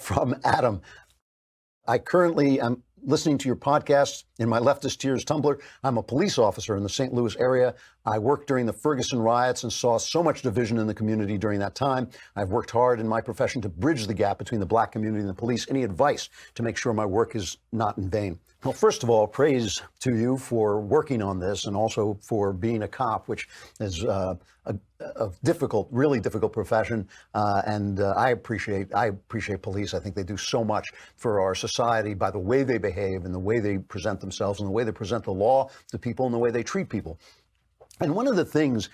from Adam. I currently am listening to your podcast in my leftist tears Tumblr. I'm a police officer in the St. Louis area. I worked during the Ferguson riots and saw so much division in the community during that time. I've worked hard in my profession to bridge the gap between the black community and the police. Any advice to make sure my work is not in vain? Well, first of all, praise to you for working on this and also for being a cop, which is a difficult, really difficult profession. And I appreciate police. I think they do so much for our society by the way they behave and the way they present themselves and the way they present the law to people and the way they treat people. And one of the things,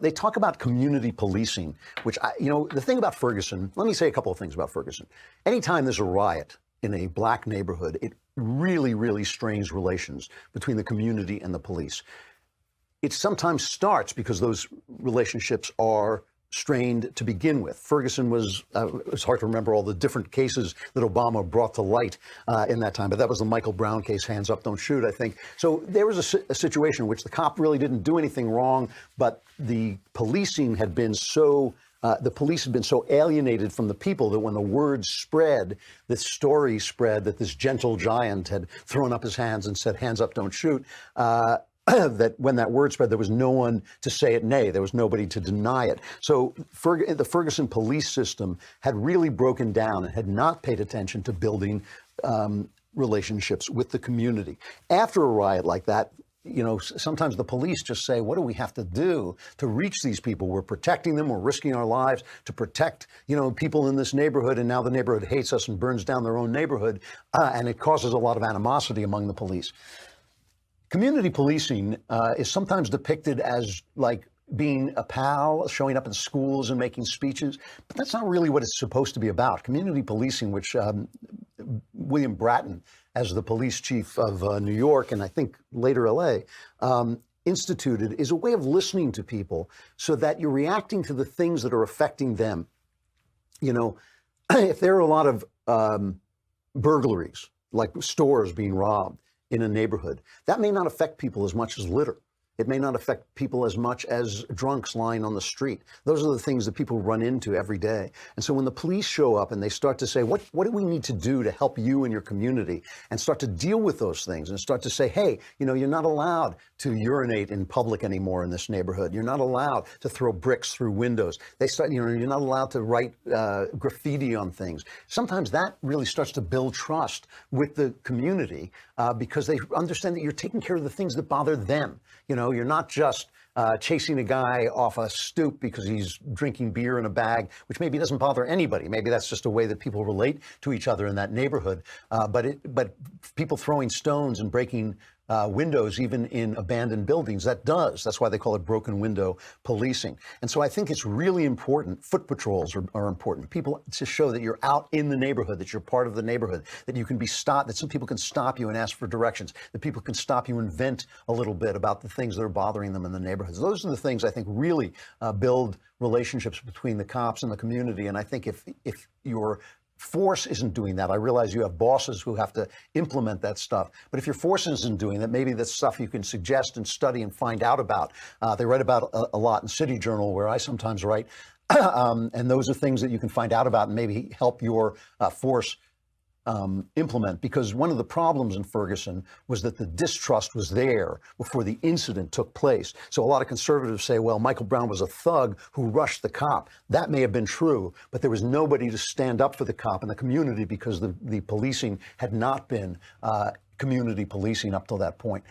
they talk about community policing, which, the thing about Ferguson, let me say a couple of things about Ferguson. Anytime there's a riot in a black neighborhood, it really, really strains relations between the community and the police. It sometimes starts because those relationships are strained to begin with. Ferguson was, it's hard to remember all the different cases that Obama brought to light in that time, but that was the Michael Brown case, hands up, don't shoot, I think. So there was a situation in which the cop really didn't do anything wrong, but the policing had been so the police had been so alienated from the people that when the word spread, this story spread that this gentle giant had thrown up his hands and said, hands up, don't shoot, that when that word spread, there was no one to say it nay. There was nobody to deny it. So the Ferguson police system had really broken down and had not paid attention to building relationships with the community. After a riot like that, sometimes the police just say, what do we have to do to reach these people? We're protecting them. We're risking our lives to protect, people in this neighborhood. And now the neighborhood hates us and burns down their own neighborhood. And it causes a lot of animosity among the police. Community policing is sometimes depicted as like being a pal, showing up in schools and making speeches, but that's not really what it's supposed to be about. Community policing, which William Bratton, as the police chief of New York and I think later LA, instituted, is a way of listening to people so that you're reacting to the things that are affecting them. If there are a lot of burglaries, like stores being robbed in a neighborhood, that may not affect people as much as litter. It may not affect people as much as drunks lying on the street. Those are the things that people run into every day. And so when the police show up and they start to say, what do we need to do to help you and your community, and start to deal with those things and start to say, hey, you're not allowed to urinate in public anymore in this neighborhood. You're not allowed to throw bricks through windows. They start, you're not allowed to write graffiti on things. Sometimes that really starts to build trust with the community because they understand that you're taking care of the things that bother them. You're not just chasing a guy off a stoop because he's drinking beer in a bag, which maybe doesn't bother anybody. Maybe that's just a way that people relate to each other in that neighborhood. But people throwing stones and breaking windows, even in abandoned buildings, that's why they call it broken window policing. And so I think it's really important. Foot patrols are important. People to show that you're out in the neighborhood, that you're part of the neighborhood, that you can be stopped, that some people can stop you and ask for directions, that people can stop you and vent a little bit about the things that are bothering them in the neighborhoods. Those are the things I think really build relationships between the cops and the community. And I think if your force isn't doing that, I realize you have bosses who have to implement that stuff, but if your force isn't doing that, maybe that's stuff you can suggest and study and find out about. They write about a lot in City Journal, where I sometimes write, and those are things that you can find out about and maybe help your force implement, because one of the problems in Ferguson was that the distrust was there before the incident took place. So a lot of conservatives say, well, Michael Brown was a thug who rushed the cop. That may have been true, but there was nobody to stand up for the cop in the community because the policing had not been community policing up till that point.